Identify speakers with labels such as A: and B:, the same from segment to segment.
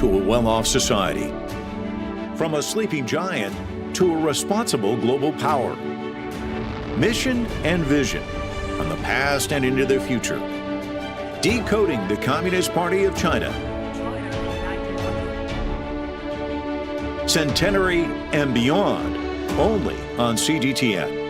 A: to a well-off society. From a sleeping giant to a responsible global power. Mission and vision from the past and into the future. Decoding the Communist Party of China. Centenary and Beyond, only on CGTN.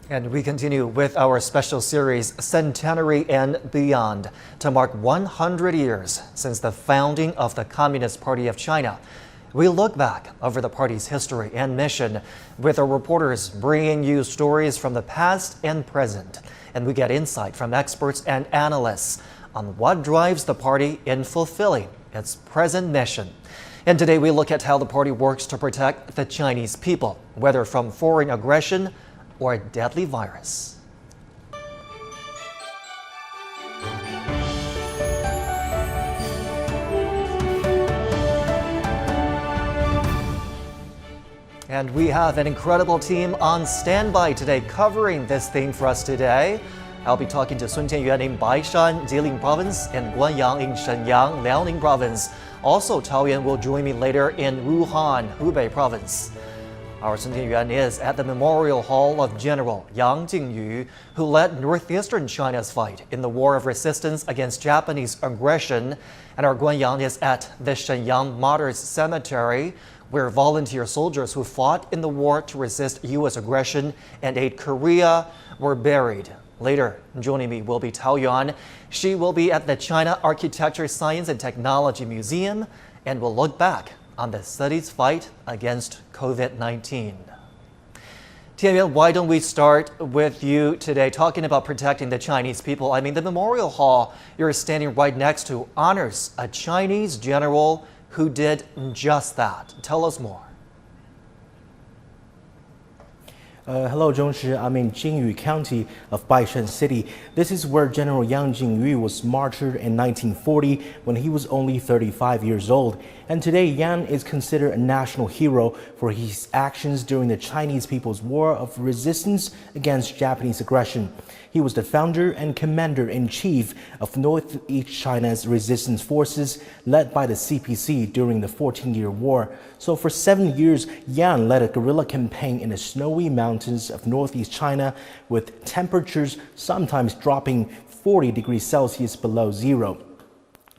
B: And we continue with our special series, Centenary and Beyond, to mark 100 years since the founding of the Communist Party of China. We look back over the party's history and mission with our reporters bringing you stories from the past and present. And we get insight from experts and analysts on what drives the party in fulfilling its present mission. And today we look at how the party works to protect the Chinese people, whether from foreign aggression or a deadly virus. And we have an incredible team on standby today covering this theme for us today. I'll be talking to Sun Tianyuan in Baishan, Jilin Province, and Guanyang in Shenyang, Liaoning Province. Also, Taoyuan will join me later in Wuhan, Hubei Province. Our Sun Tianyuan is at the Memorial Hall of General Yang Jingyu, who led northeastern China's fight in the War of Resistance against Japanese aggression. And our Guanyang is at the Shenyang Martyrs Cemetery, where volunteer soldiers who fought in the war to resist U.S. aggression and aid Korea were buried. Later, joining me will be Tao Yuan. She will be at the China Architecture, Science and Technology Museum and will look back on the city's fight against COVID-19. Tianyuan, why don't we start with you today talking about protecting the Chinese people? I mean, the Memorial Hall you're standing right next to honors a Chinese general who did just that. Tell us more.
C: Hello, Zhongshi. I'm in Jingyu County of Baishan City. This is where General Yang Jingyu was martyred in 1940 when he was only 35 years old. And today, Yang is considered a national hero for his actions during the Chinese People's War of Resistance against Japanese aggression. He was the founder and commander-in-chief of Northeast China's resistance forces led by the CPC during the 14-year war. So for 7 years, Yang led a guerrilla campaign in the snowy mountains of Northeast China with temperatures sometimes dropping 40 degrees Celsius below zero.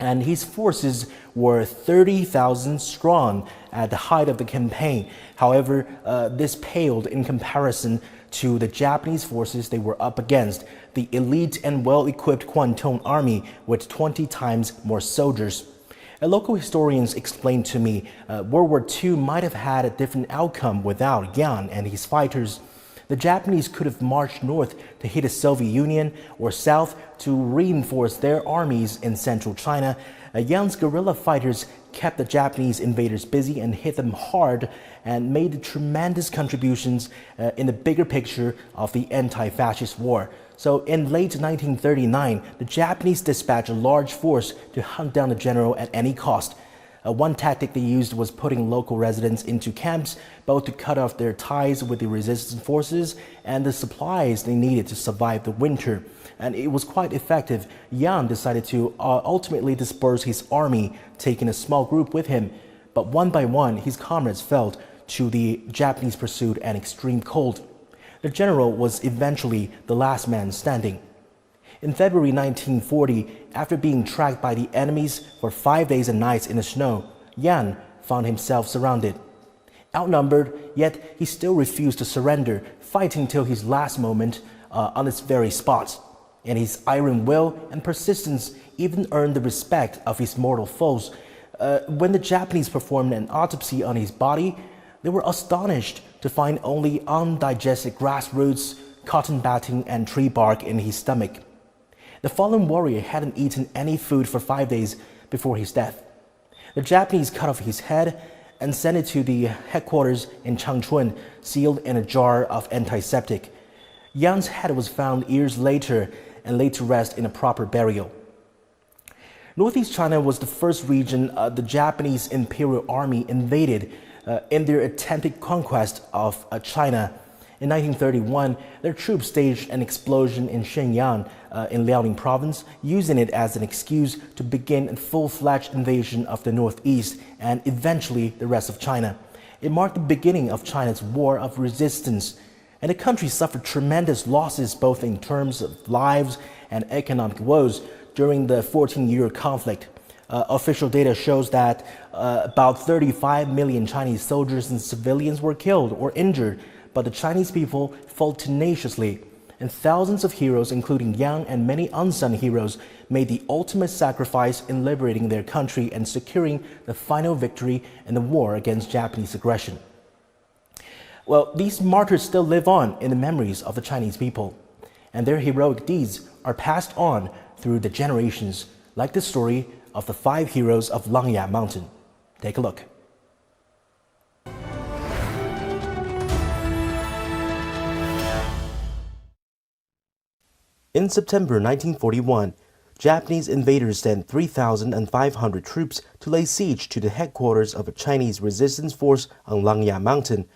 C: And his forces were 30,000 strong at the height of the campaign. However, this paled in comparison to the Japanese forces they were up against, the elite and well-equipped Kwantung Army with 20 times more soldiers. Local historians explained to me World War II might have had a different outcome without Yang and his fighters. The Japanese could have marched north to hit the Soviet Union or south to reinforce their armies in central China. Yang's guerrilla fighters kept the Japanese invaders busy and hit them hard and made tremendous contributions in the bigger picture of the anti-fascist war. So in late 1939, the Japanese dispatched a large force to hunt down the general at any cost. One tactic they used was putting local residents into camps, both to cut off their ties with the resistance forces and the supplies they needed to survive the winter. And it was quite effective. Yang decided to ultimately disperse his army, taking a small group with him. But one by one, his comrades fell to the Japanese pursuit and extreme cold. The general was eventually the last man standing. In February 1940, after being tracked by the enemies for 5 days and nights in the snow, Yang found himself surrounded. Outnumbered, yet he still refused to surrender, fighting till his last moment on this very spot. And his iron will and persistence even earned the respect of his mortal foes. When the Japanese performed an autopsy on his body, they were astonished to find only undigested grass roots, cotton batting, and tree bark in his stomach. The fallen warrior hadn't eaten any food for 5 days before his death. The Japanese cut off his head and sent it to the headquarters in Changchun, sealed in a jar of antiseptic. Yang's head was found years later and laid to rest in a proper burial. Northeast China was the first region the Japanese Imperial Army invaded in their attempted conquest of China. In 1931, their troops staged an explosion in Shenyang in Liaoning Province, using it as an excuse to begin a full-fledged invasion of the northeast and eventually the rest of China. It marked the beginning of China's war of resistance, and the country suffered tremendous losses both in terms of lives and economic woes during the 14-year conflict. Official data shows that about 35 million Chinese soldiers and civilians were killed or injured, but the Chinese people fought tenaciously, and thousands of heroes, including young and many unsung heroes, made the ultimate sacrifice in liberating their country and securing the final victory in the war against Japanese aggression. Well, these martyrs still live on in the memories of the Chinese people, and their heroic deeds are passed on through the generations, like the story of the 5 heroes of Langya Mountain. Take a look. In September 1941, Japanese invaders sent 3,500 troops to lay siege to the headquarters of a Chinese resistance force on Langya Mountain.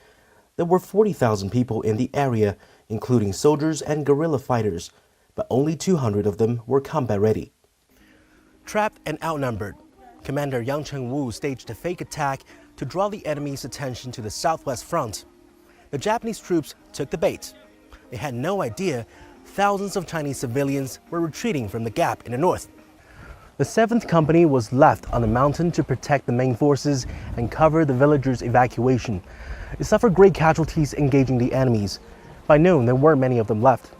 C: There were 40,000 people in the area, including soldiers and guerrilla fighters, but only 200 of them were combat ready. Trapped and outnumbered, Commander Yang Jingyu staged a fake attack to draw the enemy's attention to the southwest front. The Japanese troops took the bait. They had no idea thousands of Chinese civilians were retreating from the gap in the north. The 7th Company was left on the mountain to protect the main forces and cover the villagers' evacuation. It suffered great casualties engaging the enemies. By noon, there weren't many of them left.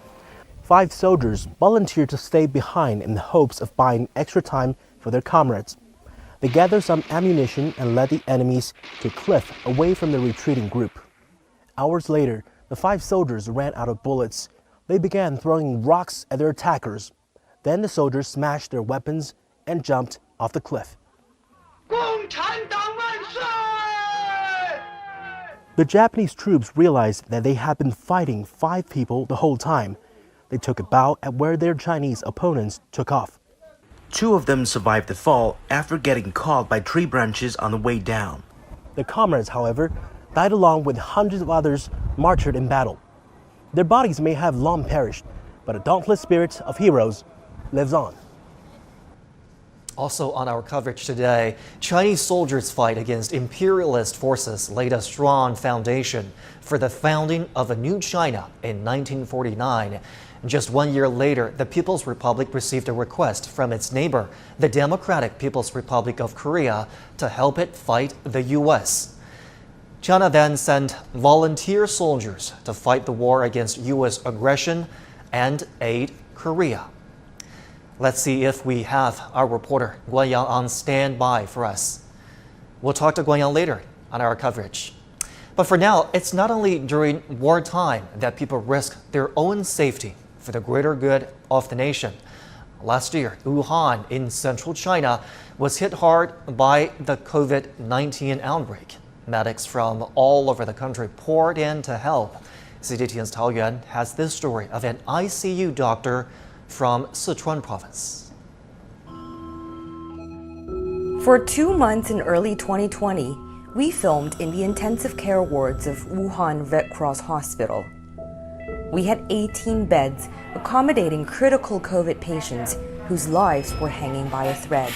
C: 5 soldiers volunteered to stay behind in the hopes of buying extra time for their comrades. They gathered some ammunition and led the enemies to a cliff away from the retreating group. Hours later, the 5 soldiers ran out of bullets. They began throwing rocks at their attackers. Then the soldiers smashed their weapons and jumped off the cliff. The Japanese troops realized that they had been fighting 5 people the whole time. They took a bow at where their Chinese opponents took off. 2 of them survived the fall after getting caught by tree branches on the way down. Their comrades, however, died along with hundreds of others martyred in battle. Their bodies may have long perished, but a dauntless spirit of heroes lives on.
B: Also on our coverage today, Chinese soldiers' fight against imperialist forces laid a strong foundation for the founding of a new China in 1949. Just 1 year later, the People's Republic received a request from its neighbor, the Democratic People's Republic of Korea, to help it fight the U.S. China then sent volunteer soldiers to fight the war against U.S. aggression and aid Korea. Let's see if we have our reporter Guan Yang on standby for us. We'll talk to Guan Yang later on our coverage. But for now, it's not only during wartime that people risk their own safety for the greater good of the nation. Last year, Wuhan in central China was hit hard by the COVID-19 outbreak. Medics from all over the country poured in to help. CGTN's Tao Yuan has this story of an ICU doctor from Sichuan Province.
D: For 2 months in early 2020, we filmed in the intensive care wards of Wuhan Red Cross Hospital. We had 18 beds accommodating critical COVID patients whose lives were hanging by a thread.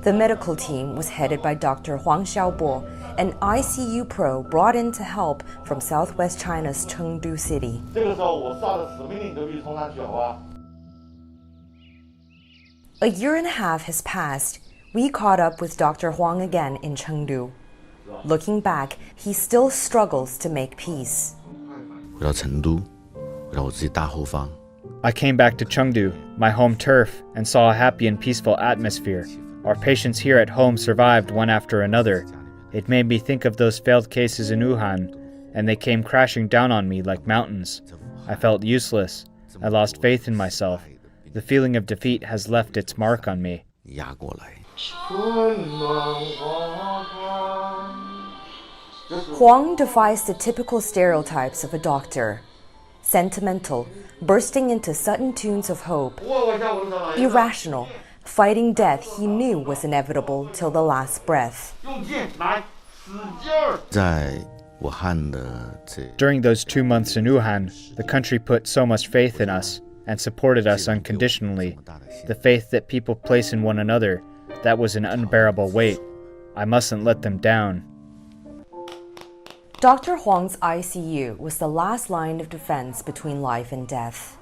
D: The medical team was headed by Dr. Huang Xiaobo, an ICU pro brought in to help from southwest China's Chengdu city. A year and a half has passed. We caught up with Dr. Huang again in Chengdu. Looking back, he still struggles to make peace.
E: I came back to Chengdu, my home turf, and saw a happy and peaceful atmosphere. Our patients here at home survived one after another. It made me think of those failed cases in Wuhan, and they came crashing down on me like mountains. I felt useless. I lost faith in myself. The feeling of defeat has left its mark on me.
D: Huang defies the typical stereotypes of a doctor. Sentimental, bursting into sudden tunes of hope. Irrational, fighting death he knew was inevitable till the last breath.
E: During those 2 months in Wuhan, the country put so much faith in us and supported us unconditionally. The faith that people place in one another, that was an unbearable weight. I mustn't let them down.
D: Dr. Huang's ICU was the last line of defense between life and death.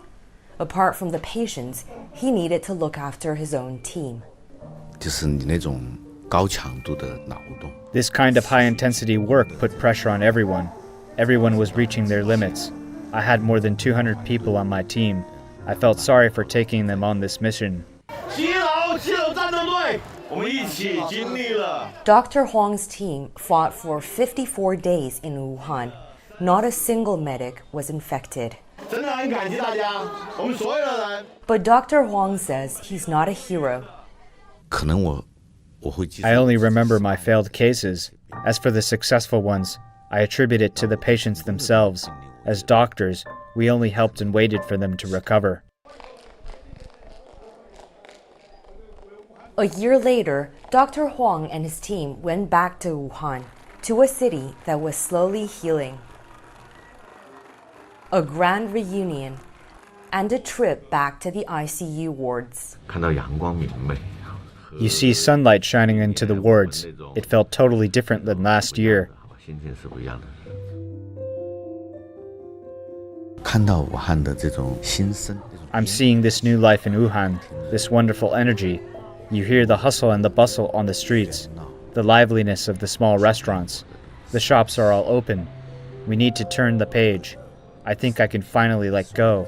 D: Apart from the patients, he needed to look after his own team.
E: This kind of high-intensity work put pressure on everyone. Everyone was reaching their limits. I had more than 200 people on my team. I felt sorry for taking them on this mission.
D: Dr. Huang's team fought for 54 days in Wuhan. Not a single medic was infected. But Dr. Huang says he's not a hero.
E: I only remember my failed cases. As for the successful ones, I attribute it to the patients themselves. As doctors, we only helped and waited for them to recover.
D: A year later, Dr. Huang and his team went back to Wuhan, to a city that was slowly healing. A grand reunion and a trip back to the ICU wards.
E: You see sunlight shining into the wards. It felt totally different than last year. I'm seeing this new life in Wuhan, this wonderful energy. You hear the hustle and the bustle on the streets, the liveliness of the small restaurants. The shops are all open. We need to turn the page. I think I can finally let go.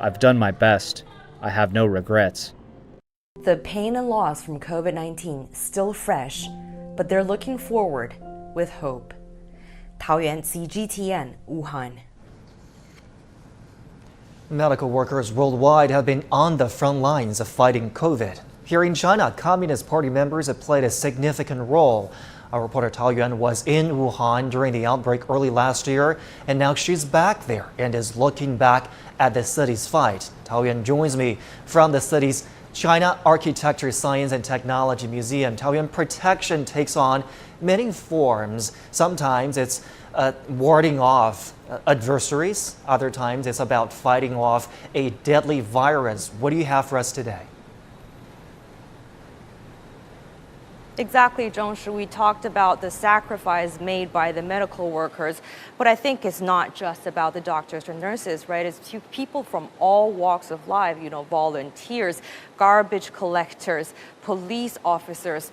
E: I've done my best. I have no regrets.
D: The pain and loss from COVID-19 still fresh, but they're looking forward with hope. Taoyuan CGTN, Wuhan.
B: Medical workers worldwide have been on the front lines of fighting COVID. Here in China, Communist Party members have played a significant role. Our reporter Tao Yuan was in Wuhan during the outbreak early last year, and now she's back there and is looking back at the city's fight. Tao Yuan joins me from the city's China Architecture, Science and Technology Museum. Tao Yuan, protection takes on many forms. Sometimes it's warding off adversaries. Other times it's about fighting off a deadly virus. What do you have for us today?
F: Exactly, Zhongshi. We talked about the sacrifice made by the medical workers, but I think it's not just about the doctors or nurses, right? It's people from all walks of life, volunteers, garbage collectors, police officers,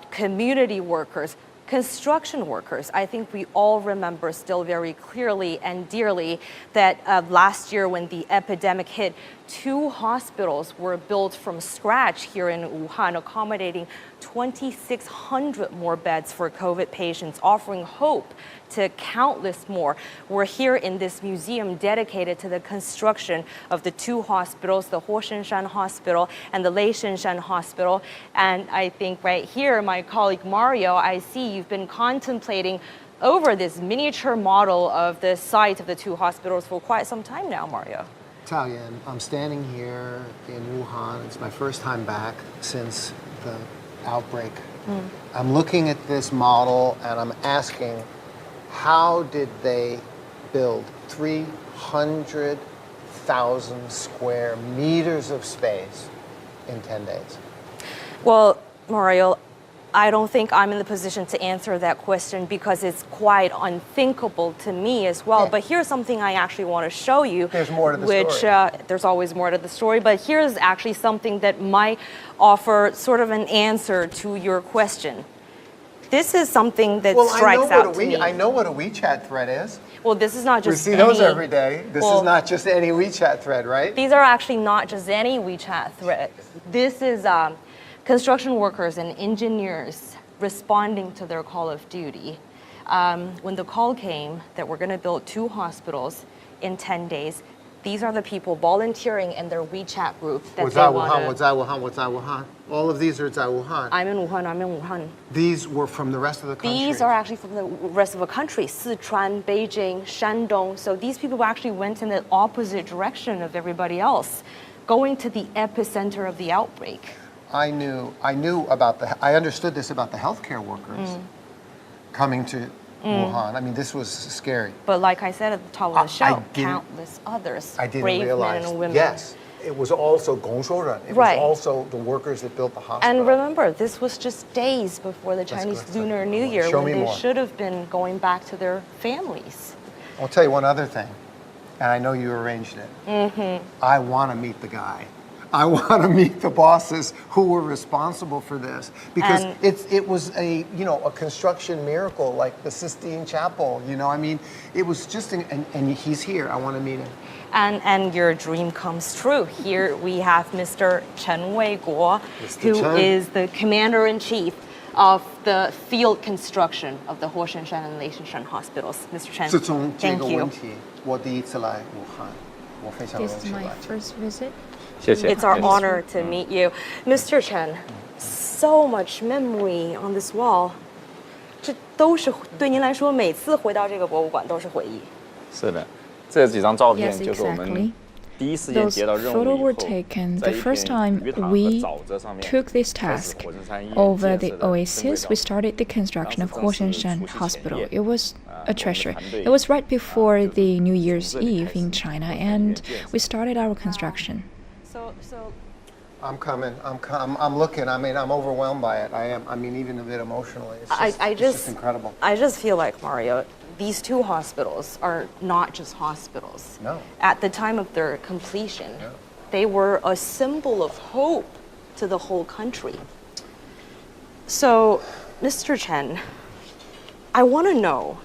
F: community workers, construction workers. I think we all remember still very clearly and dearly that last year when the epidemic hit, 2 hospitals were built from scratch here in Wuhan, accommodating 2,600 more beds for COVID patients, offering hope to countless more. We're here in this museum dedicated to the construction of the 2 hospitals, the Huoshenshan Hospital and the Leishenshan Hospital. And I think right here, my colleague Mario, I see you've been contemplating over this miniature model of the site of the 2 hospitals for quite some time now, Mario.
G: Taoyuan, I'm standing here in Wuhan. It's my first time back since the outbreak. I'm looking at this model and I'm asking, how did they build 300,000 square meters of space in 10 days?
F: Well, Mario, I don't think I'm in the position to answer that question because it's quite unthinkable to me as well.
G: Yeah.
F: But here's something I actually want to show you.
G: There's more to the
F: story. There's always more to the story, but here's actually something that might offer sort of an answer to your question. This is something that strikes out to me.
G: I know what a WeChat thread is.
F: Well, this is not just
G: We see those every day. This is not just any WeChat thread, right?
F: These are actually not just any WeChat thread. This is construction workers and engineers responding to their call of duty. When the call came that we're going to build 2 hospitals in 10 days, these are the people volunteering in their WeChat group.
G: What's Wuhan? All of these are Wuhan.
F: I'm in Wuhan.
G: These were from the rest of the country?
F: These are actually from the rest of the country, Sichuan, Beijing, Shandong. So these people actually went in the opposite direction of everybody else, going to the epicenter of the outbreak.
G: I understood this about the healthcare workers coming to Wuhan. I mean, this was scary.
F: But like I said at the top of the show,
G: didn't-
F: countless others,
G: I didn't
F: brave
G: realize.
F: men and women.
G: Yes, it was also Gongshuoren. It
F: Right.
G: was also the workers that built the hospital.
F: And remember, this was just days before the Chinese
G: good.
F: Lunar New Year,
G: Show
F: when
G: me
F: they
G: more.
F: should have been going back to their families.
G: I'll tell you one other thing, and I know you arranged it. I want to meet the guy. I want to meet the bosses who were responsible for this, because
F: And-
G: it was a construction miracle, like the Sistine Chapel. I mean, it was just and he's here. I want to meet him.
F: And your dream comes true. Here we have Mr. Chen Weiguo,
G: Mr.
F: who
G: Chen.
F: is the commander-in-chief of the field construction of the Huoshanshan and Leishanshan hospitals. Mr. Chen,
G: 自从这
F: thank
G: 个
F: you.
G: 问题，我第一次来武汉，我非常荣
H: This is
G: 幸
H: my
G: 来。
H: first visit.
I: 谢谢。
F: It's our honor to meet you. Mr. Chen, so much memory on this wall. 这都是对您来说，每次回到这个博物馆都是回忆。
I: 是的，这几张照片
H: Yes,
I: 就是我
H: exactly.
I: 们第一时间
H: Those
I: 接到任务
H: photos
I: 以
H: were
I: 后，
H: taken
I: 在
H: the
I: 一
H: first
I: 片
H: time
I: 鱼塘和
H: we
I: 沼泽上面
H: took this
I: 开始
H: task
I: 火神山医院
H: over
I: 建
H: the
I: 设的正轨
H: oasis.
I: 道
H: We started the construction of
I: 当时正是
H: Huoshanshan
I: 除夕前
H: Hospital.
I: 夜
H: It was
I: 我
H: a
I: 们
H: treasure.
I: 团队
H: It was right before
I: 就
H: the New
I: 从
H: Year's
I: 这里
H: Eve
I: 开
H: in
I: 始
H: China,
I: 做
H: and
I: 建设
H: we started our construction.
F: So
G: I'm coming. I'm looking. I mean, I'm overwhelmed by it. I am. I mean, even a bit emotionally. It's just,
F: I
G: it's just
F: just
G: incredible.
F: I just feel like, Mario, these two hospitals are not just hospitals.
G: No.
F: At the time of their completion, they were a symbol of hope to the whole country. So, Mr. Chen, I want to know,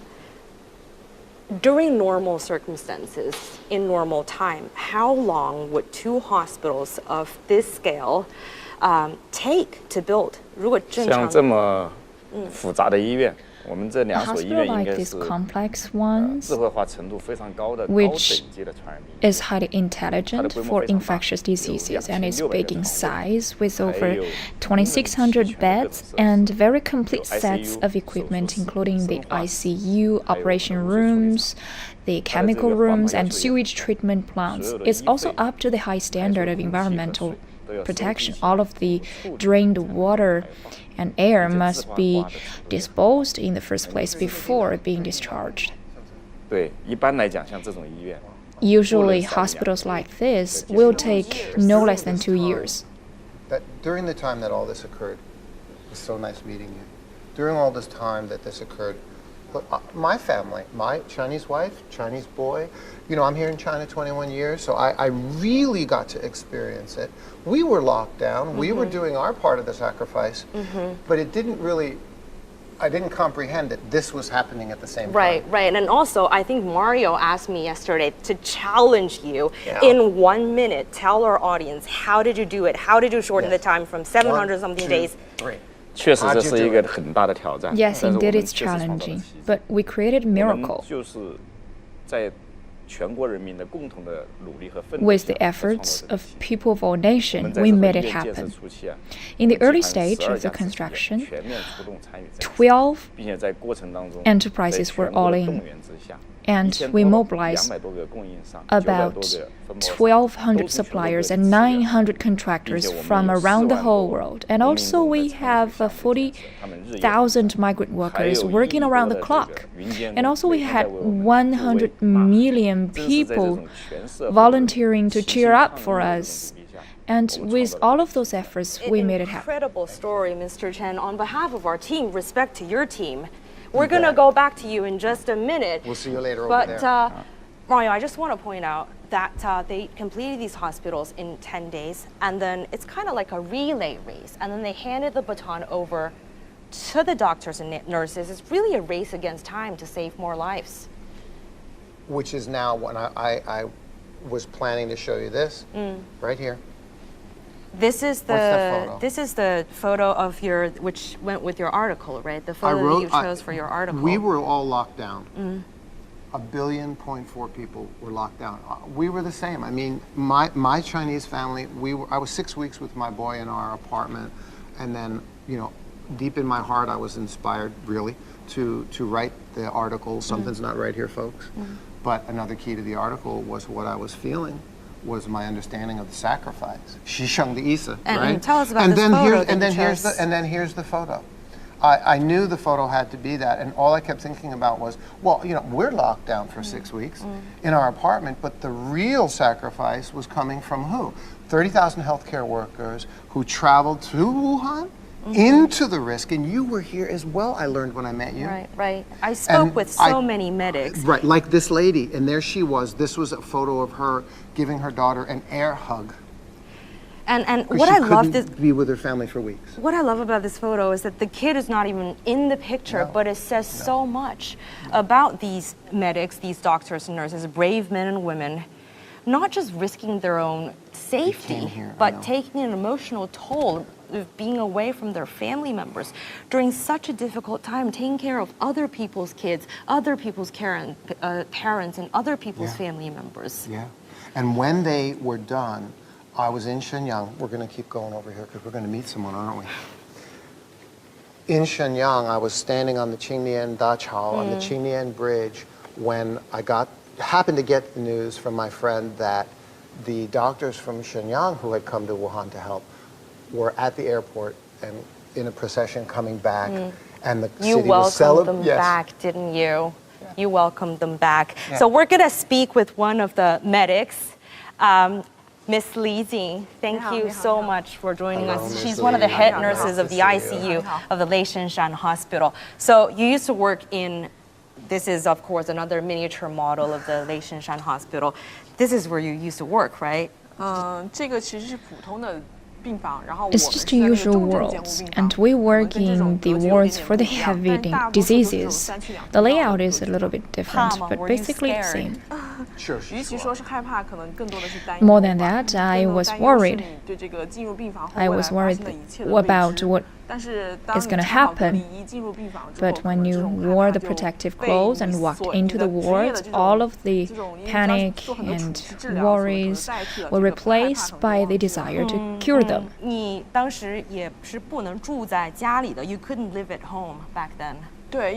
F: during normal circumstances, in normal time, how long would two hospitals of this scale take to build? 如果正常
I: 像这么复杂的医院，我们这
H: A
I: 两所医
H: hospital
I: 院应
H: like
I: 该
H: these
I: 是
H: complex ones
I: 智慧化程度非常高的高
H: which
I: 等级的传染病。
H: is highly intelligent for infectious diseases and is big in size with over 2,600 beds and very complete sets of equipment including the ICU, operation rooms, the chemical rooms and sewage treatment plants. It's also up to the high standard of environmental protection. All of the drained water and air must be disposed in the first place before being discharged.
I: 对，一般来讲，像这种医院，
H: Usually, hospitals like this will take no less than 2 years.
G: That during the time that all this occurred, it was so nice meeting you. During all this time that this occurred, look, my family, my Chinese wife, Chinese boy, I'm here in China 21 years, so I really got to experience it. We were locked down. We were doing our part of the sacrifice, but it didn't really, I didn't comprehend that this was happening at the same time.
F: Right. And also, I think Mario asked me yesterday to challenge you
G: Yeah.
F: in 1 minute. Tell our audience, how did you do it? How did you shorten
G: Yes.
F: the time from 700 something
G: One, two,
F: days?
G: three.
I: 确实
G: How'd
I: 这
G: you
I: 是一
G: do
I: 个
G: it?
I: 很大的挑战。
H: Yes,
I: 但是我
H: indeed,
I: 们
H: it's
I: 确实创造了
H: challenging,
I: 奇迹
H: but we created a
I: 我们
H: miracle
I: 就是在全国人民的共同的努力和奋斗
H: with
I: 下
H: the
I: 才创造
H: efforts
I: 了这
H: of
I: 奇迹
H: people of all
I: 我
H: nations.
I: 们在
H: We
I: 这个
H: made
I: 医
H: it
I: 院建设
H: happen.
I: 初期啊，
H: In the
I: 我们
H: early
I: 集团
H: stage
I: 12
H: of the
I: 家企业
H: construction,
I: 全面出动参与这个
H: 12
I: 并且在过程当中
H: enterprises
I: 在
H: were
I: 全国的
H: all in,
I: 动员之下
H: and
I: 1000
H: we
I: 多
H: mobilized
I: 200多个供应商
H: about
I: 900多个分包商
H: 1,200 suppliers and 900 contractors from around the whole world. And also, we have 40,000 migrant workers working around the clock. And also, we had 100 million people volunteering to cheer up for us. And with all of those efforts, we made it happen.
F: Incredible story, Mr. Chen. On behalf of our team, respect to your team. We're going to go back to you in just a minute.
G: We'll see you later over
F: But,
G: there.
F: Mario, I just want to point out that they completed these hospitals in 10 days, and then it's kind of like a relay race, and then they handed the baton over to the doctors and nurses. It's really a race against time to save more lives.
G: Which is now when I was planning to show you this, right here.
F: This is
G: What's the photo?
F: this is the photo of your, which went with your article, right? The photo that you chose for your article.
G: We were all locked down. 1.4 billion people were locked down. We were the same. I mean, my Chinese family, I was 6 weeks with my boy in our apartment, and then, deep in my heart, I was inspired, really, to write the article. Something's not right here, folks. But another key to the article was what I was feeling, was my understanding of the sacrifice. 牺牲的意思, right?
F: And tell us about
G: and
F: this
G: then
F: photo
G: here's,
F: that
G: and then
F: you
G: here's
F: chose.
G: the and then here's the photo. I knew the photo had to be that, and all I kept thinking about was, well, you know, we're locked down for 6 weeks in our apartment, but the real sacrifice was coming from who? 30,000 healthcare workers who traveled to Wuhan into the risk, and you were here as well, I learned when I met you.
F: Right. I spoke with so many medics.
G: Right, like this lady, and there she was. This was a photo of her giving her daughter an air hug.
F: And what I love
G: be with her family for weeks.
F: What I love about this photo is that the kid is not even in the picture, but it says so much about these medics, these doctors and nurses, brave men and women, not just risking their own safety, but taking an emotional toll of being away from their family members during such a difficult time, taking care of other people's kids, other people's parents, and other people's family members.
G: Yeah, and when they were done, I was in Shenyang. We're going to keep going over here because we're going to meet someone, aren't we? In Shenyang, I was standing on the Qingnian Dachao, on the Qingnian Bridge, when I happened to get the news from my friend that the doctors from Shenyang who had come to Wuhan to help were at the airport and in a procession coming back, and the city was celebrating.
F: You welcomed them back, didn't you? Yeah. You welcomed them back. Yeah. So we're going to speak with one of the medics. Miss Li Jing, thank you so much for joining us. She's one of the head nurses of the ICU of the Leishanshan Hospital. So you used to work in, this is of course another miniature model of the Leishanshan Hospital. This is where you used to work, right?
H: It's just the usual wards, and we work in the wards for the heavy diseases. The layout is a little bit different, but basically the same. More than that, I was worried. I was worried about what is going to happen. But when you wore the protective clothes and walked into the wards, all of the panic and worries were replaced by the desire to cure them.
F: You couldn't live at home back then.
H: Because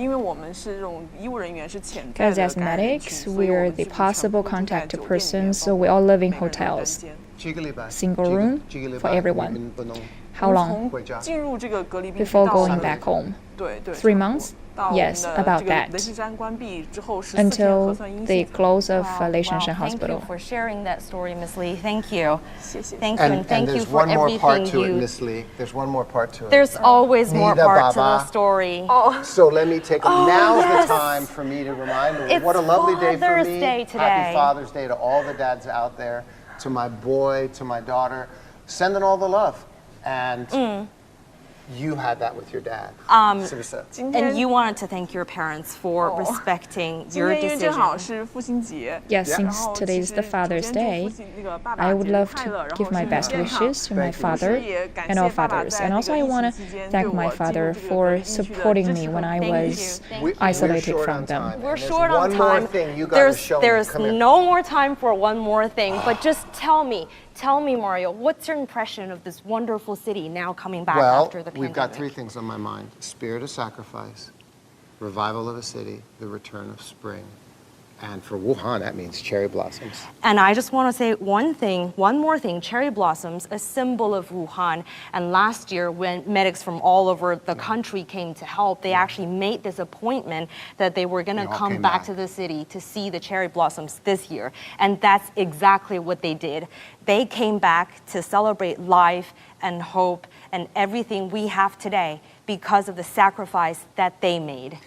H: as medics, we're the possible contact persons, so we all live in hotels. Single room for everyone. How long? Before going back home? 3 months? Yes, about that. Until the close of Leishanshan Hospital.
F: Thank you for sharing that story, Miss Li. Thank you. Thank you, and thank you for
G: everything. There's one more part to it, Miss Li. There's one more part to it.
F: There's always more parts to the story.
G: So let me take now's the time for me to remind you. What a lovely day for me. Happy Father's Day to all the dads out there, to my boy, to my daughter. Sending all the love. And you had that with your dad.
F: And you wanted to thank your parents for respecting your decision.
H: Yes, since today is the Father's Day, I would love to give my best wishes to my father and all fathers. And also I want to thank my father for supporting me when I was isolated from them.
F: We're short on time. There's no more time for one more thing, but just tell me, Mario, what's your impression of this wonderful city now coming back after the pandemic?
G: We've got 3 things on my mind. Spirit of sacrifice, revival of a city, the return of spring. And for Wuhan, that means cherry blossoms.
F: And I just want to say one more thing, cherry blossoms, a symbol of Wuhan. And last year, when medics from all over the country came to help, they actually made this appointment that they were going to come back to the city to see the cherry blossoms this year. And that's exactly what they did. They came back to celebrate life and hope and everything we have today because of the sacrifice that they made.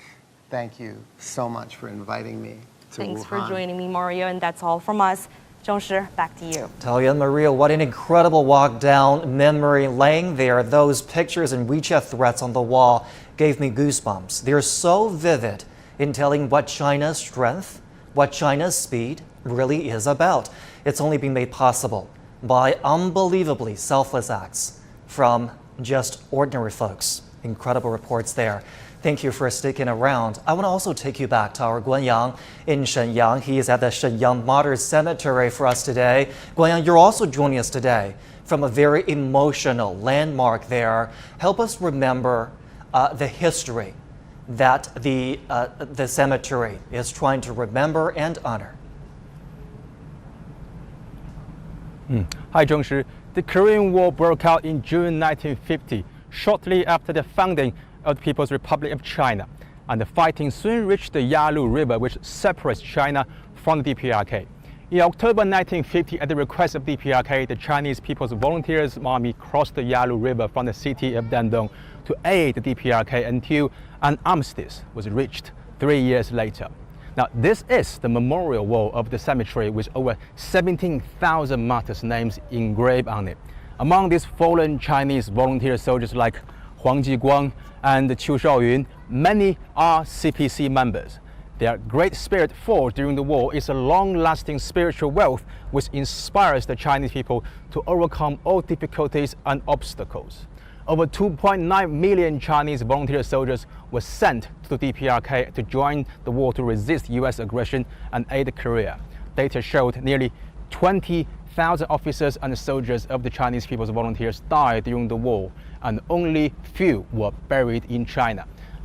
G: Thank you so much for inviting me.
F: Thanks for joining me, Mario, and that's all from us. Zhongshi, back to you.
B: Talia and Maria, what an incredible walk down memory lane there. Those pictures and WeChat threads on the wall gave me goosebumps. They're so vivid in telling what China's strength, what China's speed really is about. It's only been made possible by unbelievably selfless acts from just ordinary folks. Incredible reports there. Thank you for sticking around. I want to also take you back to our Guanyang in Shenyang. He is at the Shenyang Martyrs Cemetery for us today. Guanyang, you're also joining us today from a very emotional landmark there. Help us remember the history that the cemetery is trying to remember and honor.
J: Hi, Zhongshi. The Korean War broke out in June 1950. Shortly after the founding of the People's Republic of China, and the fighting soon reached the Yalu River, which separates China from the DPRK. In October 1950, at the request of DPRK, the Chinese People's Volunteers Army crossed the Yalu River from the city of Dandong to aid the DPRK until an armistice was reached 3 years later. Now, this is the memorial wall of the cemetery with over 17,000 martyrs' names engraved on it. Among these fallen Chinese volunteer soldiers like Huang Jiguang and Qiu Shaoyun, many are CPC members. Their great spirit forged during the war is a long-lasting spiritual wealth which inspires the Chinese people to overcome all difficulties and obstacles. Over 2.9 million Chinese volunteer soldiers were sent to the DPRK to join the war to resist US aggression and aid Korea. Data showed nearly 20,000 officers and soldiers of the Chinese People's Volunteers died during the war, and only few were buried in China.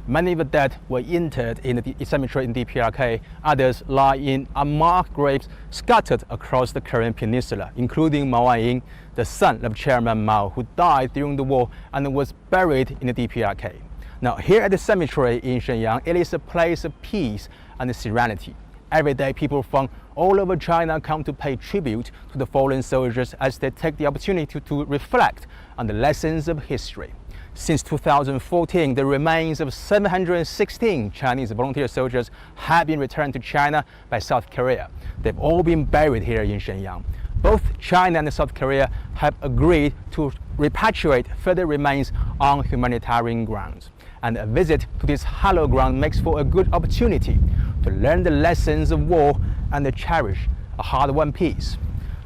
J: Many of the dead were interred in the cemetery in DPRK. Others lie in unmarked graves scattered across the Korean peninsula, including Mao An-ying, the son of Chairman Mao, who died during the war and was buried in the DPRK. Now, here at the cemetery in Shenyang, it is a place of peace and serenity. Every day, people from all over China come to pay tribute to the fallen soldiers as they take the opportunity to reflect on the lessons of history. Since 2014, the remains of 716 Chinese volunteer soldiers have been returned to China by South Korea. They've all been buried here in Shenyang. Both China and South Korea have agreed to repatriate further remains on humanitarian grounds. And a visit to this hallowed ground makes for a good opportunity to learn the lessons of war and to cherish a hard-won peace.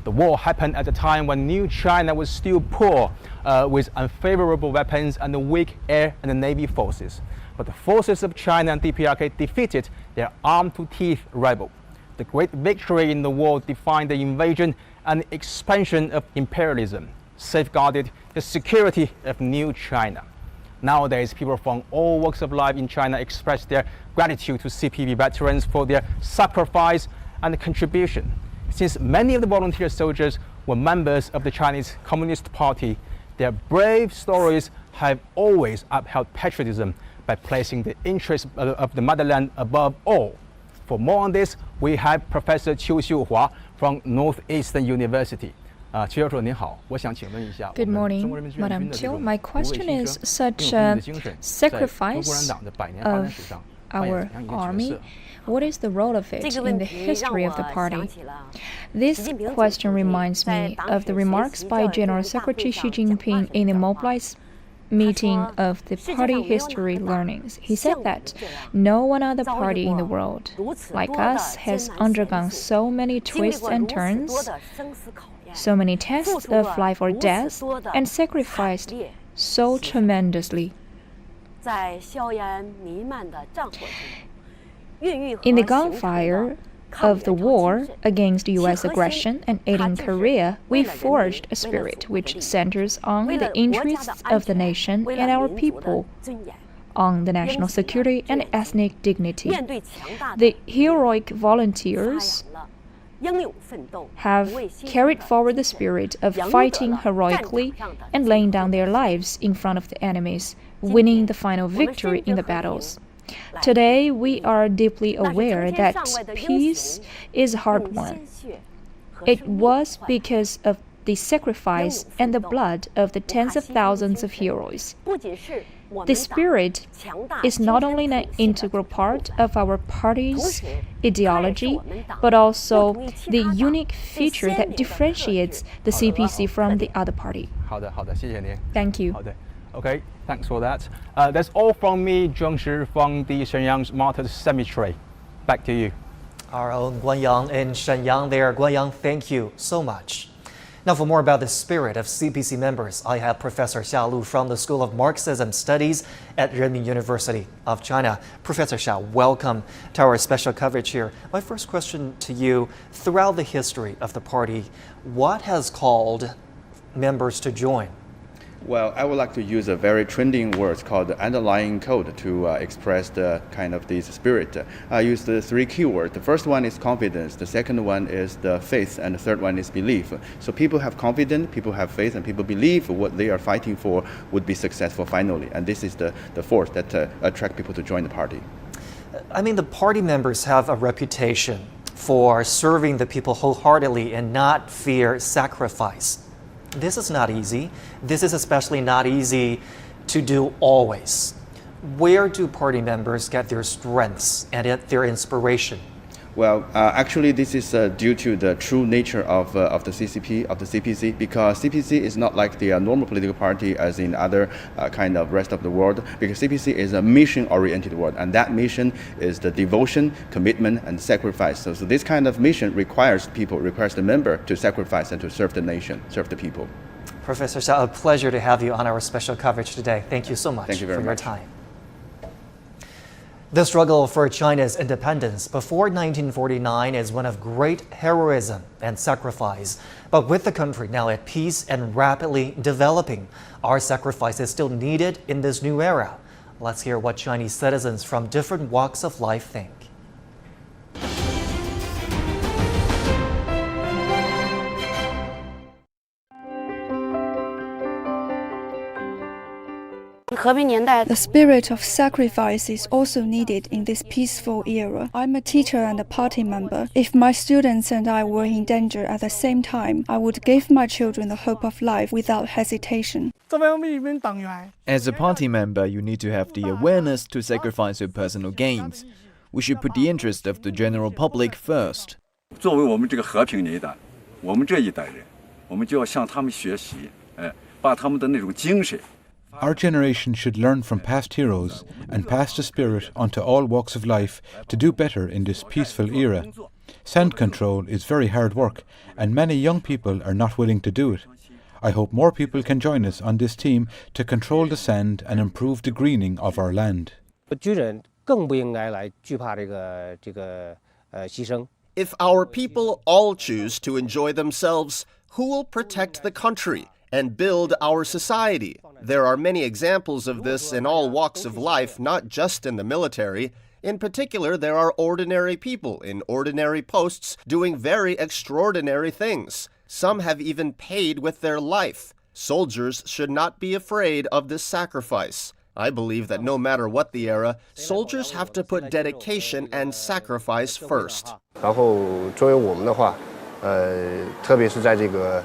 J: The war happened at a time when New China was still poor, with unfavorable weapons and weak air and navy forces. But the forces of China and DPRK defeated their armed-to-teeth rival. The great victory in the war defined the invasion and expansion of imperialism, safeguarded the security of New China. Nowadays, people from all walks of life in China express their gratitude to CPV veterans for their sacrifice and contribution. Since many of the volunteer soldiers were members of the Chinese Communist Party, their brave stories have always upheld patriotism by placing the interests of the motherland above all. For more on this, we have Professor Qiu Xiuhua from Northeastern University.
H: Good morning, Madam Qiu. My question is, such a sacrifice of our army, what is the role of it in the history of the party? This question reminds me of the remarks by General Secretary Xi Jinping in the mobilized meeting of the party history learnings. He said that no one other party in the world, like us, has undergone so many twists and turns, so many tests of life or death, and sacrificed so tremendously. In the gunfire of the war against U.S. aggression and aiding Korea, we forged a spirit which centers on the interests of the nation and our people, on the national security and ethnic dignity. The heroic volunteers have carried forward the spirit of fighting heroically and laying down their lives in front of the enemies, winning the final victory in the battles. Today, we are deeply aware that peace is hard-won. It was because of the sacrifice and the blood of the tens of thousands of heroes. The spirit is not only an integral part of our party's ideology, but also the unique feature that differentiates the CPC from the other party. Thank you.
J: Okay, thanks for that. That's all from me, Zheng Shi, from the Shenyang Martyrs Cemetery. Back to you.
B: Our own Guanyang in Shenyang there. Guanyang, thank you so much. Now, for more about the spirit of CPC members, I have Professor Xia Lu from the School of Marxism Studies at Renmin University of China. Professor Xia, welcome to our special coverage here. My first question to you, throughout the history of the party, what has called members to join?
K: Well, I would like to use a very trending word called the underlying code to express the kind of this spirit. I use the three keywords. The first one is confidence, the second one is the faith, and the third one is belief. So people have confidence, people have faith, and people believe what they are fighting for would be successful finally. And this is the force that attract people to join the party.
B: I mean, the party members have a reputation for serving the people wholeheartedly and not fear sacrifice. This is not easy. This is especially not easy to do always. Where do party members get their strengths and their inspiration?
K: Well, actually, this is due to the true nature of the CCP, of the CPC, because CPC is not like the normal political party as in other kind of rest of the world, because CPC is a mission-oriented world, and that mission is the devotion, commitment, and sacrifice. So this kind of mission requires the member to sacrifice and to serve the nation, serve the people.
B: Professor Xia, a pleasure to have you on our special coverage today. Thank you so much
K: for
B: your time. The struggle for China's independence before 1949 is one of great heroism and sacrifice. But with the country now at peace and rapidly developing, our sacrifice is still needed in this new era. Let's hear what Chinese citizens from different walks of life think.
L: The spirit of sacrifice is also needed in this peaceful era. I'm a teacher and a party member. If my students and I were in danger at the same time, I would give my children the hope of life without hesitation.
M: As a party member, you need to have the awareness to sacrifice your personal gains. We should put the interest of the general public first.
N: 作为我们这个和平年代，我们这一代人，我们就要向他们学习，把他们的那种精神。
O: Our generation should learn from past heroes and pass the spirit onto all walks of life to do better in this peaceful era. Sand control is very hard work, and many young people are not willing to do it. I hope more people can join us on this team to control the sand and improve the greening of our land.
P: If our people all choose to enjoy themselves, who will protect the country and build our society? There are many examples of this in all walks of life, not just in the military. In particular, there are ordinary people in ordinary posts doing very extraordinary things. Some have even paid with their life. Soldiers should not be afraid of this sacrifice. I believe that no matter what the era, soldiers have to put dedication and sacrifice first.
Q: 然后作为我们的话，特别是在这个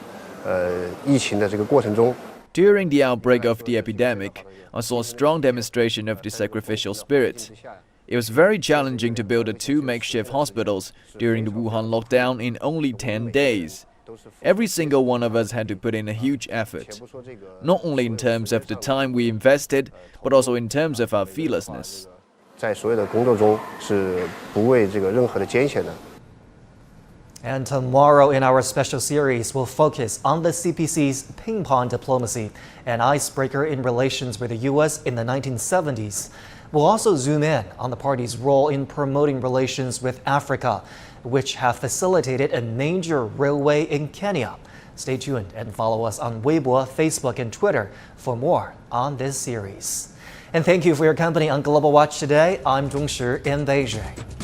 Q: 疫情的这个过程中。
M: During the outbreak of the epidemic, I saw a strong demonstration of the sacrificial spirit. It was very challenging to build 2 makeshift hospitals during the Wuhan lockdown in only 10 days. Every single one of us had to put in a huge effort, not only in terms of the time we invested, but also in terms of our fearlessness.
Q: 在所有的工作中是不畏这个任何的艰险的。
B: And tomorrow in our special series, we'll focus on the CPC's ping-pong diplomacy, an icebreaker in relations with the U.S. in the 1970s. We'll also zoom in on the party's role in promoting relations with Africa, which have facilitated a major railway in Kenya. Stay tuned and follow us on Weibo, Facebook, and Twitter for more on this series. And thank you for your company on Global Watch today. I'm Zhongshi in Beijing.